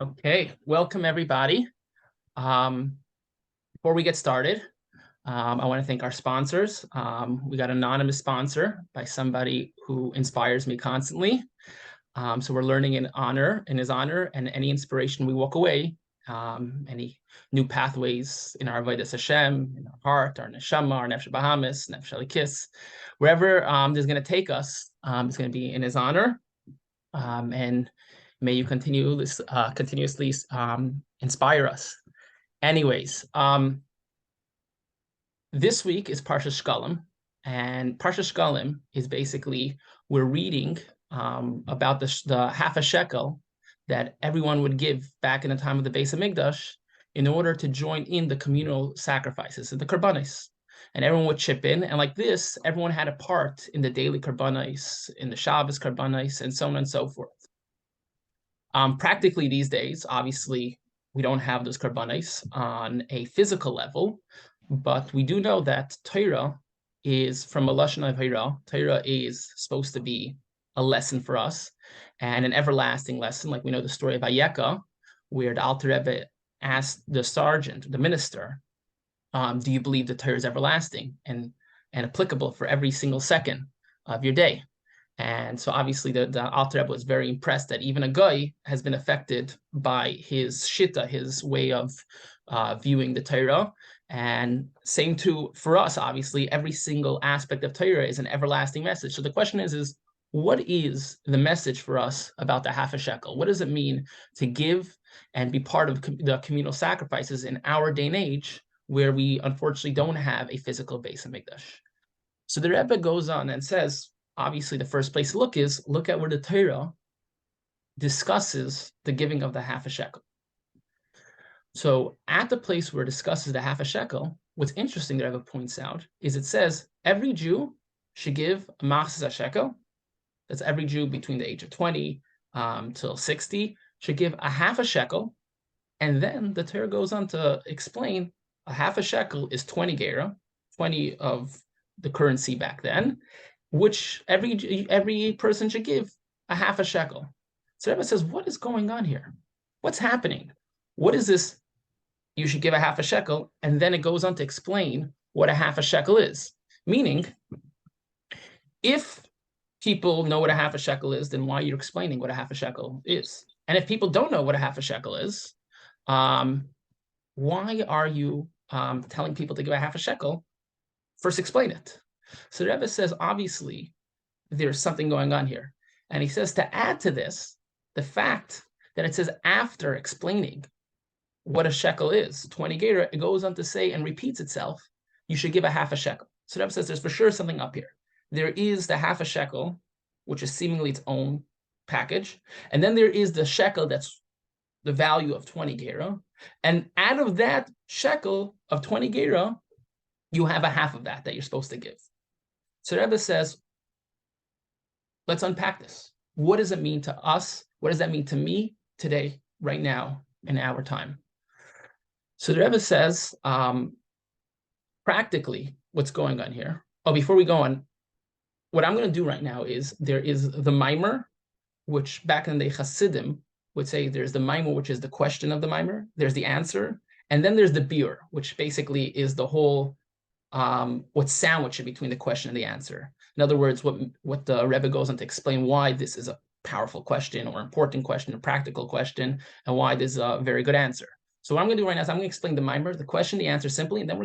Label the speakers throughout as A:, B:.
A: Okay, welcome everybody. Before we get started, I want to thank our sponsors. We got an anonymous sponsor by somebody who inspires me constantly. So we're learning in his honor, and any inspiration we walk away, any new pathways in our Avodas Hashem, in our heart, our neshama, our nefesh Bahamis, nefesh Elikis, wherever this is going to take us, it's going to be in his honor. And may you continuously inspire us. Anyways, this week is Parshas Shekalim, and Parshas Shekalim is basically we're reading about the half a shekel that everyone would give back in the time of the Beis Hamikdash in order to join in the communal sacrifices and the karbanos. And everyone would chip in, and like this, everyone had a part in the daily karbanos, in the Shabbos karbanos, and so on and so forth. Practically these days, obviously, we don't have those karbanos on a physical level, but we do know that Torah is from a lashon of Torah. Torah is supposed to be a lesson for us and an everlasting lesson. Like we know the story of Ayeka, where the Alter Rebbe asked the sergeant, the minister, do you believe the Torah is everlasting and applicable for every single second of your day? And so obviously the Alter Rebbe was very impressed that even a guy has been affected by his shita, his way of viewing the Torah. And same too for us, obviously, every single aspect of Torah is an everlasting message. So the question is what is the message for us about the half a shekel? What does it mean to give and be part of the communal sacrifices in our day and age where we unfortunately don't have a physical Beis Hamikdash? So the Rebbe goes on and says, obviously, the first place to look at where the Torah discusses the giving of the half a shekel. So at the place where it discusses the half a shekel, what's interesting that Rebbe points out is it says every Jew should give a machzas shekel. That's every Jew between the age of 20 till 60 should give a half a shekel. And then the Torah goes on to explain a half a shekel is 20 gera, 20 of the currency back then, which every person should give a half a shekel. So Rebbe says, what is going on here? What's happening? What is this? You should give a half a shekel, and then it goes on to explain what a half a shekel is. Meaning, if people know what a half a shekel is, then why are you explaining what a half a shekel is? And if people don't know what a half a shekel is, why are you telling people to give a half a shekel? First, explain it. So the Rebbe says, obviously, there's something going on here. And he says to add to this, the fact that it says after explaining what a shekel is, 20 gera, it goes on to say and repeats itself, you should give a half a shekel. So the Rebbe says there's for sure something up here. There is the half a shekel, which is seemingly its own package. And then there is the shekel that's the value of 20 gera. And out of that shekel of 20 gera, you have a half of that you're supposed to give. So the Rebbe says, let's unpack this. What does it mean to us? What does that mean to me today, right now, in our time? So the Rebbe says, practically, what's going on here? Oh, before we go on, what I'm going to do right now is there is the mimer, which back in the Hasidim would say there's the mimer, which is the question of the mimer. There's the answer. And then there's the biur, which basically is the whole what's sandwiched in between the question and the answer. In other words, what the Rebbe goes on to explain why this is a powerful question or important question, a practical question, and why this is a very good answer. So what I'm going to do right now is I'm going to explain the mimer, the question, the answer simply, and then we're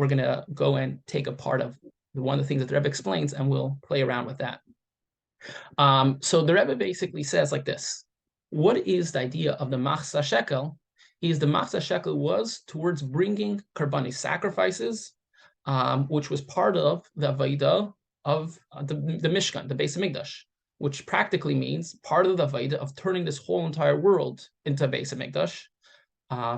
A: going to go and take a part of one of the things that the Rebbe explains, and we'll play around with that. So the Rebbe basically says like this: what is the idea of the machzas shekel? Is the machzas shekel was towards bringing karbani sacrifices, which was part of the avodah of the Mishkan, the Beis Hamikdash, which practically means part of the avodah of turning this whole entire world into Beis Hamikdash,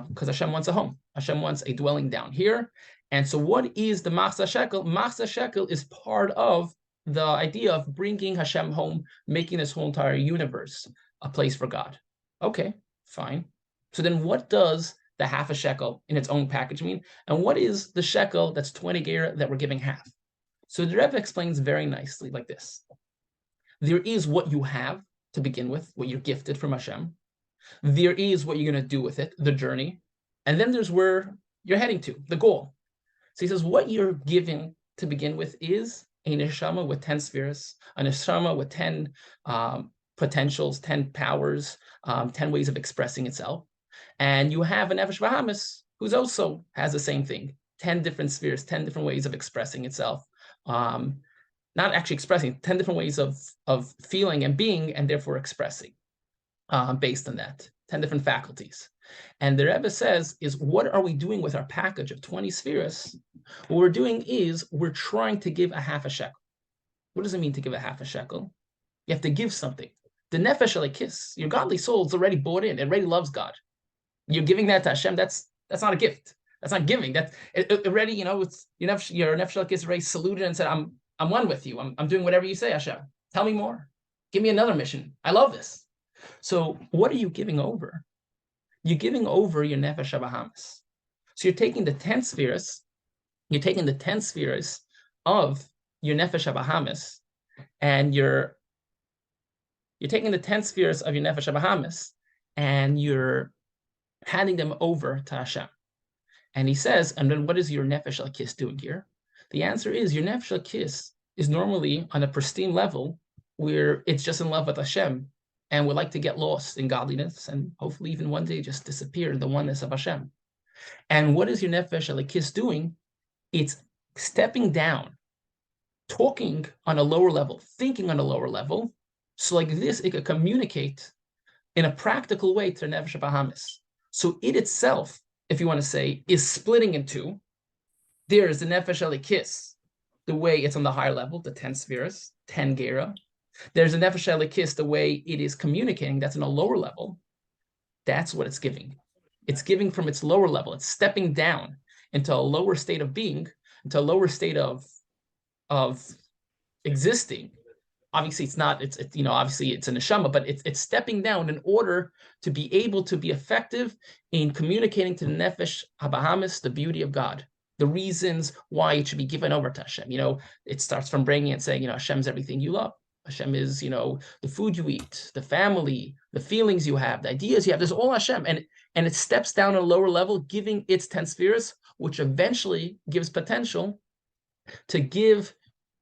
A: because Hashem wants a home. Hashem wants a dwelling down here. And so what is the machzas shekel? Machzas shekel is part of the idea of bringing Hashem home, making this whole entire universe a place for God. Okay, fine. So then what does the half a shekel in its own package mean? And what is the shekel that's 20 gera that we're giving half? So the Rebbe explains very nicely like this. There is what you have to begin with, what you're gifted from Hashem. There is what you're going to do with it, the journey, and then there's where you're heading to, the goal. So he says, what you're giving to begin with is a neshama with 10 spheres, a neshama with 10 potentials, 10 powers, 10 ways of expressing itself. And you have an Nefesh Bahamis who's also has the same thing, 10 different spheres, 10 different ways of expressing itself. Not actually expressing, 10 different ways of feeling and being, and therefore expressing based on that, 10 different faculties. And the Rebbe says, is what are we doing with our package of 20 spheres? What we're doing is we're trying to give a half a shekel. What does it mean to give a half a shekel? You have to give something. The nefesh alekis, your godly soul is already bought in. It already loves God. You're giving that to Hashem. That's not a gift. That's not giving. That it already, it's your nefesh alekis already saluted and said, I'm one with you. I'm doing whatever you say, Hashem. Tell me more. Give me another mission. I love this. So what are you giving over? You're giving over your nefesh habahamis. So you're taking the 10 spheres. You're taking the 10 spheres of your nefesh habahamis, and you're taking the 10 spheres of your nefesh habahamis, and you're handing them over to Hashem. And he says, and then what is your nefesh al-kis doing here? The answer is your nefesh al-kis is normally on a pristine level where it's just in love with Hashem and would like to get lost in godliness and hopefully even one day just disappear in the oneness of Hashem. And what is your nefesh al-kis doing? It's stepping down, talking on a lower level, thinking on a lower level. So like this, it could communicate in a practical way to nefesh habahamis. So it itself, if you want to say, is splitting in two. There is the nefesh alekis, the way it's on the higher level, the 10 spheres, 10 gera. There's a nefesh alekis, the way it is communicating, that's on a lower level. That's what it's giving. It's giving from its lower level. It's stepping down into a lower state of being, into a lower state of existing. Obviously, it's not. It's obviously it's a neshama, but it's stepping down in order to be able to be effective in communicating to the nefesh habahamis the beauty of God, the reasons why it should be given over to Hashem. It starts from bringing and saying, Hashem's everything you love. Hashem is, the food you eat, the family, the feelings you have, the ideas you have. There's all Hashem, and it steps down a lower level, giving its 10 spheres, which eventually gives potential to give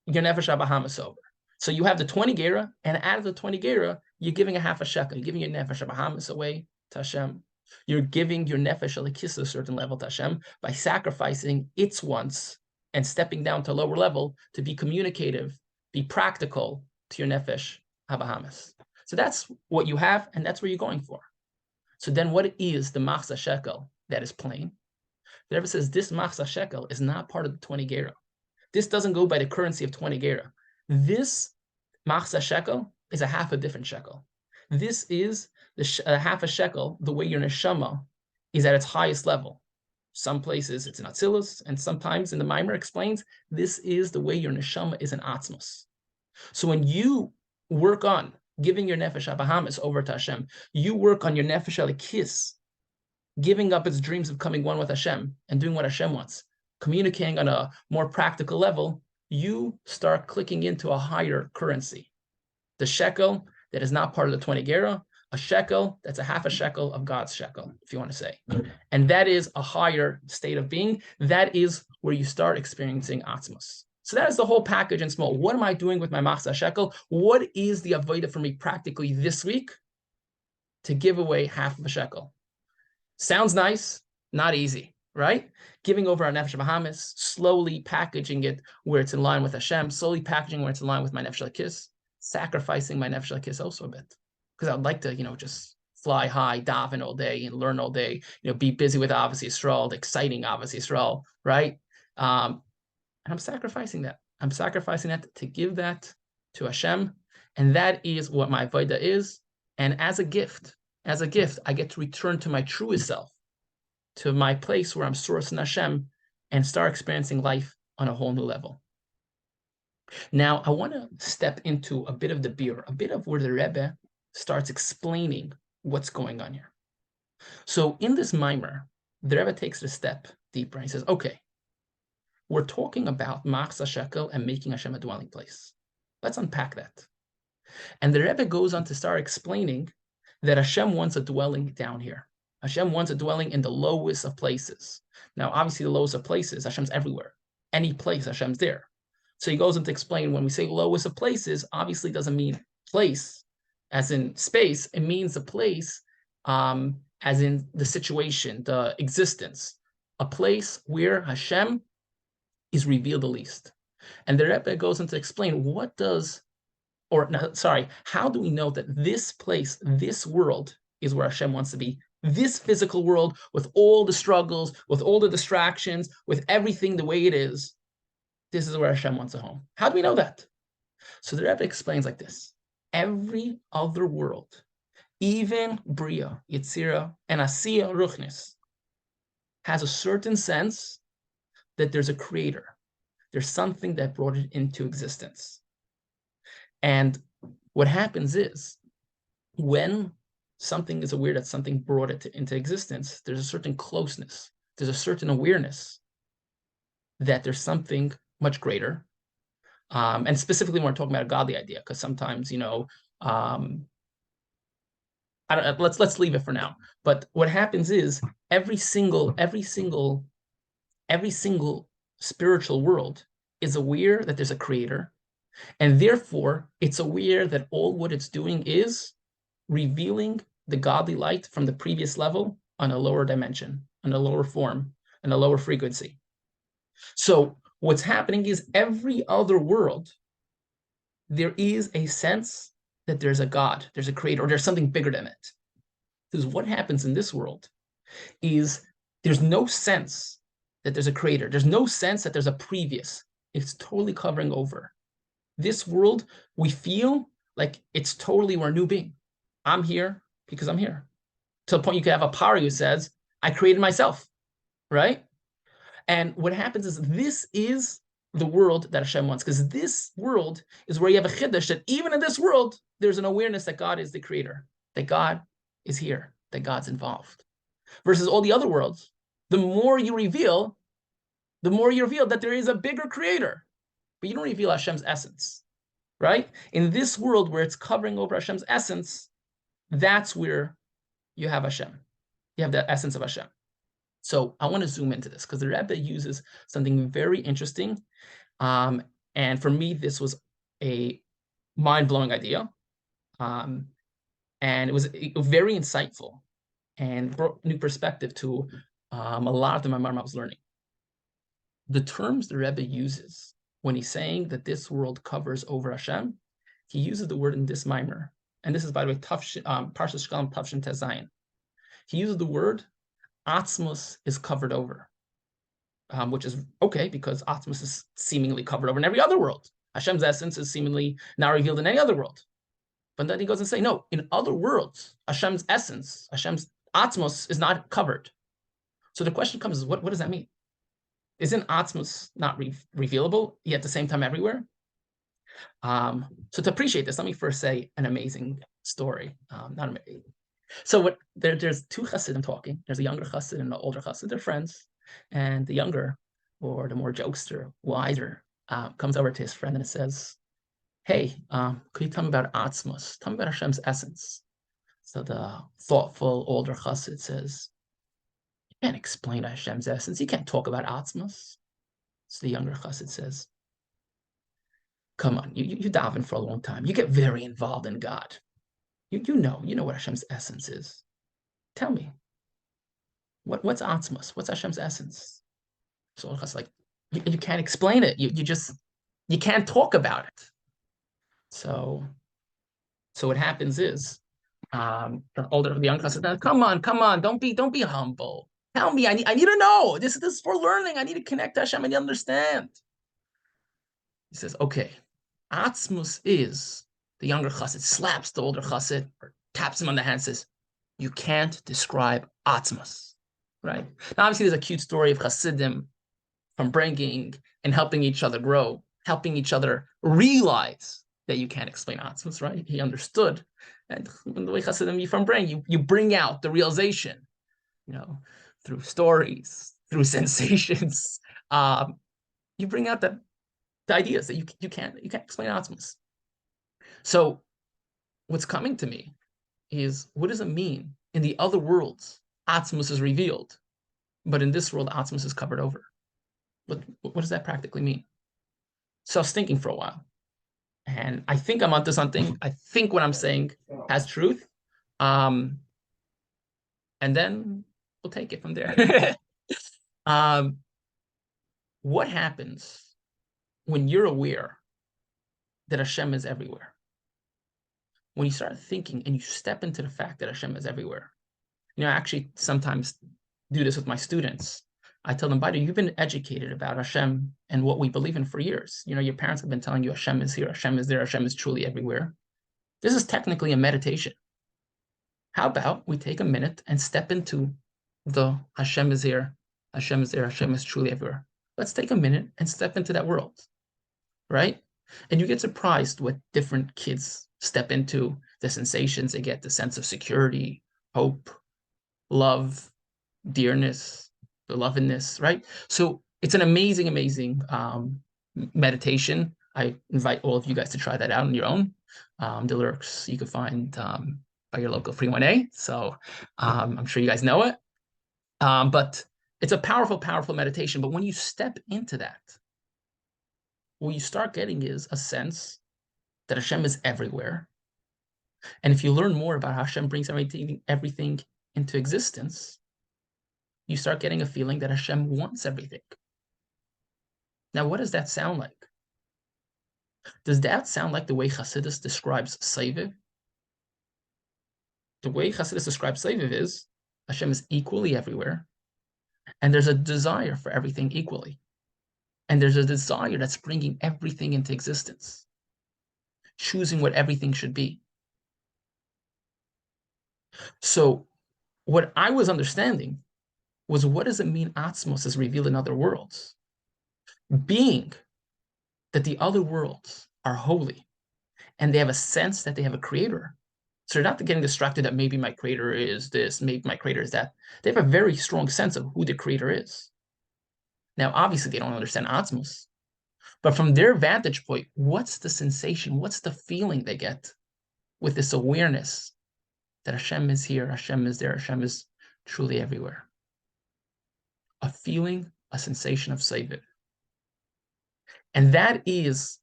A: your nefesh habahamis over. So you have the 20 gera, and out of the 20 gera, you're giving a half a shekel. You're giving your nefesh habahamis away to Hashem. You're giving your nefesh alekis a certain level to Hashem by sacrificing its wants and stepping down to a lower level to be communicative, be practical to your nefesh habahamis. So that's what you have, and that's where you're going for. So then what is the machzah shekel that is plain? The Rebbe says this machzah shekel is not part of the 20 gera. This doesn't go by the currency of 20 gera. This machzah shekel is a half a different shekel. This is the half a shekel, the way your neshama is at its highest level. Some places it's in Atzilus, and sometimes in the Maimer explains, this is the way your neshama is in Atzmos. So when you work on giving your nefesh habahamis over to Hashem, you work on your nefesh alekis, giving up its dreams of coming one with Hashem and doing what Hashem wants, communicating on a more practical level, you start clicking into a higher currency. The shekel that is not part of the 20 gera, a shekel that's a half a shekel of God's shekel, if you want to say. And that is a higher state of being. That is where you start experiencing Atzmos. So that is the whole package in small. What am I doing with my machzah shekel? What is the avodah for me practically this week to give away half of a shekel? Sounds nice, not easy, right? Giving over our nefesh habahamis, slowly packaging it where it's in line with Hashem, slowly packaging where it's in line with my nefesh alekis, sacrificing my nefesh alekis also a bit. Because I'd like to, just fly high, daven all day and learn all day, be busy with Avos Yisrael, the exciting Avos Yisrael, right? And I'm sacrificing that. I'm sacrificing that to give that to Hashem. And that is what my avodah is. And as a gift, I get to return to my truest self, to my place where I'm sourcing Hashem and start experiencing life on a whole new level. Now, I want to step into a bit of the beer, a bit of where the Rebbe starts explaining what's going on here. So in this mimer, the Rebbe takes it a step deeper and he says, okay, we're talking about machzah shekel and making Hashem a dwelling place. Let's unpack that. And the Rebbe goes on to start explaining that Hashem wants a dwelling down here. Hashem wants a dwelling in the lowest of places. Now, obviously, the lowest of places, Hashem's everywhere. Any place, Hashem's there. So he goes on to explain when we say lowest of places, obviously doesn't mean place as in space. It means a place as in the situation, the existence, a place where Hashem is revealed the least. And the Rebbe goes on to explain how do we know that this place, this world, is where Hashem wants to be? This physical world, with all the struggles, with all the distractions, with everything the way it is, this is where Hashem wants a home. How do we know that? So the Rebbe explains like this. Every other world, even Bria, Yetzira, and Asiya Ruchnis, has a certain sense that there's a creator. There's something that brought it into existence. And what happens is, when something is aware that something brought it into existence, there's a certain closeness, there's a certain awareness that there's something much greater. And specifically, when we're talking about a godly idea, because sometimes, let's leave it for now. But what happens is every single spiritual world is aware that there's a creator, and therefore it's aware that all what it's doing is revealing the godly light from the previous level on a lower dimension, on a lower form, on a lower frequency. So what's happening is every other world, there is a sense that there's a God, there's a creator, or there's something bigger than it. Because what happens in this world is there's no sense that there's a creator. There's no sense that there's a previous. It's totally covering over. This world, we feel like it's totally we're a new being. I'm here because I'm here. To the point you could have a pari who says, I created myself, right? And what happens is this is the world that Hashem wants, because this world is where you have a chiddush that even in this world, there's an awareness that God is the creator, that God is here, that God's involved. Versus all the other worlds, the more you reveal that there is a bigger creator, but you don't reveal Hashem's essence, right? In this world where it's covering over Hashem's essence, that's where you have Hashem. You have the essence of Hashem. So I want to zoom into this because the Rebbe uses something very interesting. And for me, this was a mind-blowing idea. And it was very insightful and brought new perspective to a lot of the Maimarim I was learning. The terms the Rebbe uses when he's saying that this world covers over Hashem, he uses the word in this Maimer. And this is, by the way, Parshas Shekalim Tavshin Tezayin. He uses the word Atzmos is covered over, which is okay because Atzmos is seemingly covered over in every other world. Hashem's essence is seemingly not revealed in any other world. But then he goes and say, no, in other worlds, Hashem's essence, Hashem's Atzmos is not covered. So the question comes is, what does that mean? Isn't Atzmos not revealable, yet at the same time everywhere? So to appreciate this, let me first say an amazing story. Not amazing. So there's two Hasidim talking. There's a younger Hasid and an older Hasid. They're friends. And the younger, or the more jokester, wiser, comes over to his friend and says, hey, could you tell me about Atzmos? Tell me about Hashem's essence. So the thoughtful older Hasid says, you can't explain Hashem's essence. You can't talk about Atzmos. So the younger Hasid says, come on, you daven for a long time. You get very involved in God. You know what Hashem's essence is. Tell me, what's Atzmos? What's Hashem's essence? So it's like, you can't explain it. You can't talk about it. So what happens is, the younger says, come on, don't be humble. Tell me, I need to know. This is for learning. I need to connect to Hashem and understand. He says, okay, Atzmos is. The younger chassid slaps the older chassid or taps him on the hand and says, you can't describe Atzmos, right? Now, obviously, there's a cute story of chassidim from bringing and helping each other grow, helping each other realize that you can't explain Atzmos, right? He understood. And the way chassidim you from bring, you bring out the realization, through stories, through sensations. You bring out the ideas that you can't explain Atzmos. So what's coming to me is, what does it mean? In the other worlds, Atzmus is revealed, but in this world, Atzmus is covered over. What does that practically mean? So I was thinking for a while, and I think I'm onto something. I think what I'm saying has truth. And then we'll take it from there. What happens when you're aware that Hashem is everywhere? When you start thinking and you step into the fact that Hashem is everywhere. I actually sometimes do this with my students. I tell them, by the way, you've been educated about Hashem and what we believe in for years. Your parents have been telling you Hashem is here, Hashem is there, Hashem is truly everywhere. This is technically a meditation. How about we take a minute and step into the Hashem is here, Hashem is there, Hashem is truly everywhere. Let's take a minute and step into that world, right? And you get surprised what different kids step into, the sensations they get, the sense of security, hope, love, dearness, belovedness, right? So it's an amazing, amazing meditation. I invite all of you guys to try that out on your own. The lyrics you can find by your local Free 1A. So I'm sure you guys know it. But it's a powerful, powerful meditation. But when you step into that, what you start getting is a sense that Hashem is everywhere. And if you learn more about how Hashem brings everything into existence, you start getting a feeling that Hashem wants everything. Now, what does that sound like? Does that sound like the way Chassidus describes Seiviv? The way Chassidus describes Seiviv is Hashem is equally everywhere, and there's a desire for everything equally. And there's a desire that's bringing everything into existence, choosing what everything should be. So what I was understanding was, what does it mean Atzmos is revealed in other worlds? Being that the other worlds are holy and they have a sense that they have a creator. So they're not getting distracted that maybe my creator is this, maybe my creator is that. They have a very strong sense of who the creator is. Now, obviously, they don't understand Atzmos, but from their vantage point, what's the sensation? What's the feeling they get with this awareness that Hashem is here, Hashem is there, Hashem is truly everywhere? A feeling, a sensation of Seiviv. And that is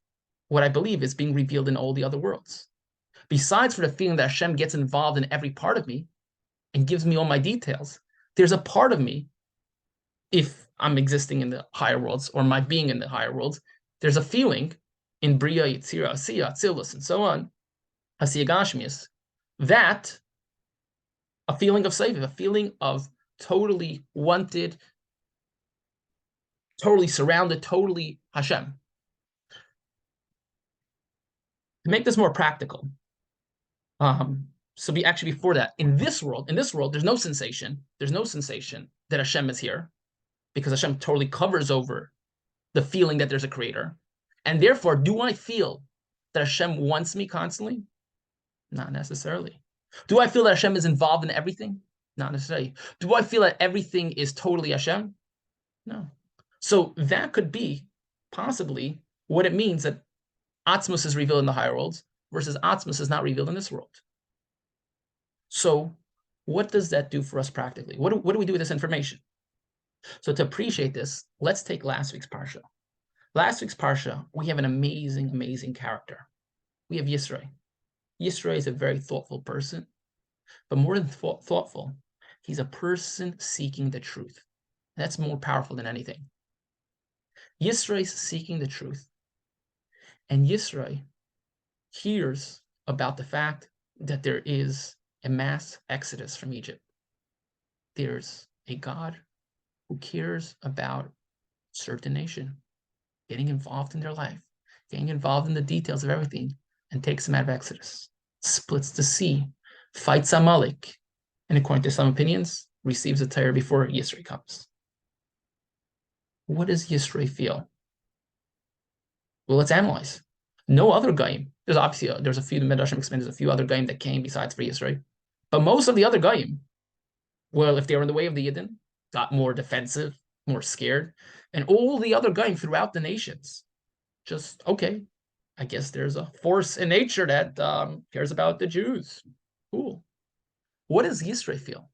A: what I believe is being revealed in all the other worlds. Besides for the feeling that Hashem gets involved in every part of me and gives me all my details, there's a part of me, if I'm existing in the higher worlds or my being in the higher worlds, there's a feeling in Bria, Yitzira, Asiya, Atzilus, and so on, Asiya Gashmias, that a feeling of Seiviv, a feeling of totally wanted, totally surrounded, totally Hashem. To make this more practical, so before that, in this world, there's no sensation that Hashem is here, because Hashem totally covers over the feeling that there's a creator. And therefore, do I feel that Hashem wants me constantly? Not necessarily. Do I feel that Hashem is involved in everything? Not necessarily. Do I feel that everything is totally Hashem? No. So that could be possibly what it means that Atzmos is revealed in the higher worlds versus Atzmos is not revealed in this world. So what does that do for us practically? What do we do with this information? So to appreciate this, let's take last week's Parsha. Last week's Parsha, we have an amazing, amazing character. We have Yisro. Yisro is a very thoughtful person, but more than thoughtful, he's a person seeking the truth. That's more powerful than anything. Yisro is seeking the truth. And Yisro hears about the fact that there is a mass exodus from Egypt. There's a God who cares about a certain nation, getting involved in their life, getting involved in the details of everything, and takes them out of Exodus, splits the sea, fights Amalek, and according to some opinions, receives the Torah before Yisro comes. What does Yisro feel? Well, let's analyze. No other Goyim. There's a few, the Medrashim explain, there's a few other Goyim that came besides for Yisro. But most of the other Goyim, well, if they were in the way of the Yidden, got more defensive, more scared. And all the other Goyim throughout the nations, just, okay, I guess there's a force in nature that cares about the Jews. Cool. What does Yisro feel?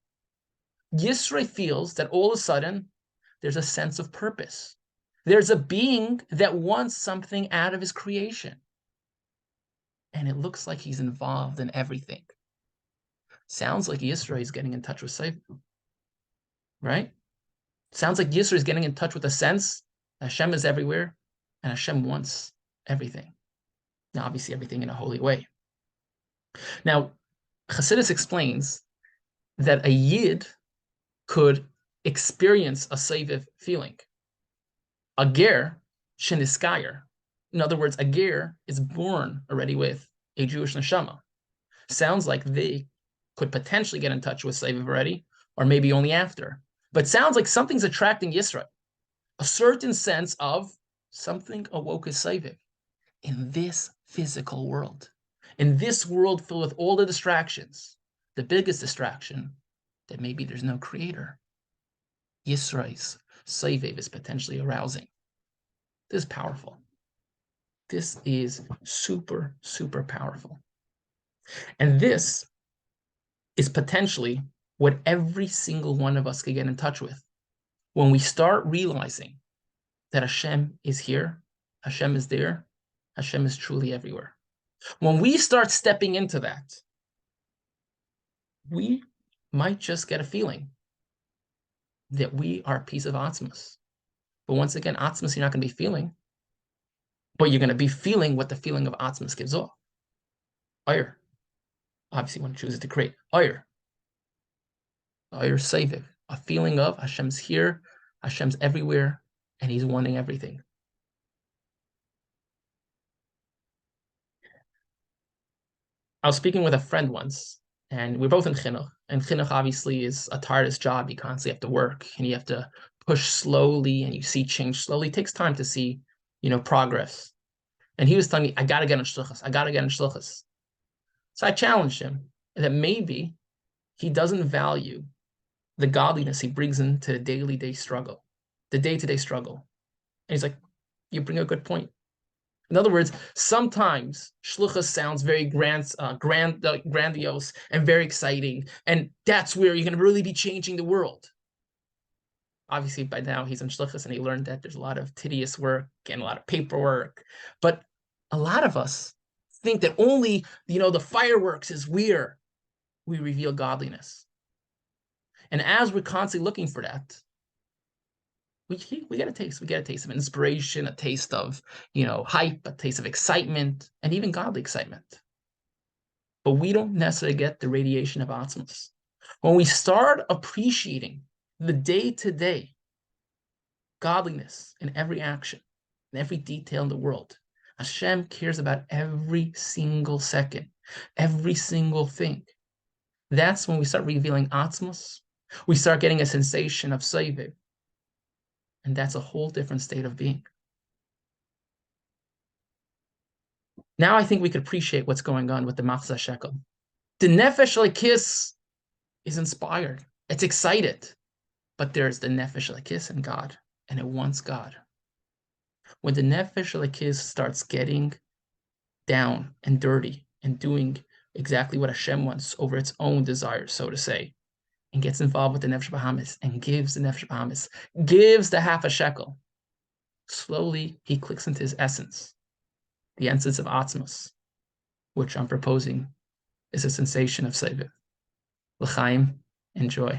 A: Yisro feels that all of a sudden there's a sense of purpose. There's a being that wants something out of his creation. And it looks like he's involved in everything. Sounds like Yisro is getting in touch with Seif, right? Sounds like Yisro is getting in touch with a sense that Hashem is everywhere and Hashem wants everything. Now, obviously, everything in a holy way. Now, Chassidus explains that a Yid could experience a Seiviv feeling. A Ger, Sheniskayer. In other words, a Ger is born already with a Jewish neshama. Sounds like they could potentially get in touch with Seiviv already, or maybe only after. But sounds like something's attracting Yisro. A certain sense of something awoke his Seiviv in this physical world. In this world filled with all the distractions, the biggest distraction, that maybe there's no creator. Yisro's Seiviv is potentially arousing. This is powerful. This is super, super powerful. And this is potentially what every single one of us could get in touch with. When we start realizing that Hashem is here, Hashem is there, Hashem is truly everywhere. When we start stepping into that, we might just get a feeling that we are a piece of Atzmos. But once again, Atzmos you're not going to be feeling, but you're going to be feeling what the feeling of Atzmos gives off. Ayr. Obviously, one chooses to create. Ayr. Ayr Seiviv. A feeling of Hashem's here, Hashem's everywhere, and he's wanting everything. I was speaking with a friend once, and we're both in chinuch. And chinuch obviously is a tiredest job. You constantly have to work, and you have to push slowly, and you see change slowly. It takes time to see, progress. And he was telling me, I got to get in shluchas. I got to get in shluchas. So I challenged him that maybe he doesn't value the godliness he brings into the day-to-day struggle. And he's like, you bring a good point. In other words, sometimes shluchas sounds very grandiose and very exciting, and that's where you're going to really be changing the world. Obviously, by now he's in shluchas, and he learned that there's a lot of tedious work and a lot of paperwork. But a lot of us think that only, the fireworks is where we reveal godliness. And as we're constantly looking for that, we get a taste. We get a taste of inspiration, a taste of, hype, a taste of excitement, and even godly excitement. But we don't necessarily get the radiation of Atzmos. When we start appreciating the day-to-day godliness in every action, in every detail in the world, Hashem cares about every single second, every single thing. That's when we start revealing Atzmos. We start getting a sensation of Seiviv. And that's a whole different state of being. Now I think we could appreciate what's going on with the Parshas Shekalim. The Nefesh Elokis is inspired. It's excited. But there's the Nefesh Elokis in God, and it wants God. When the Nefesh Elokis starts getting down and dirty and doing exactly what Hashem wants over its own desires, so to say, and gets involved with the Nefesh Bahamis and gives the Nefesh Bahamis, gives the half a shekel, slowly he clicks into his essence, the essence of Atzmos, which I'm proposing is a sensation of Seiviv. L'chaim, enjoy.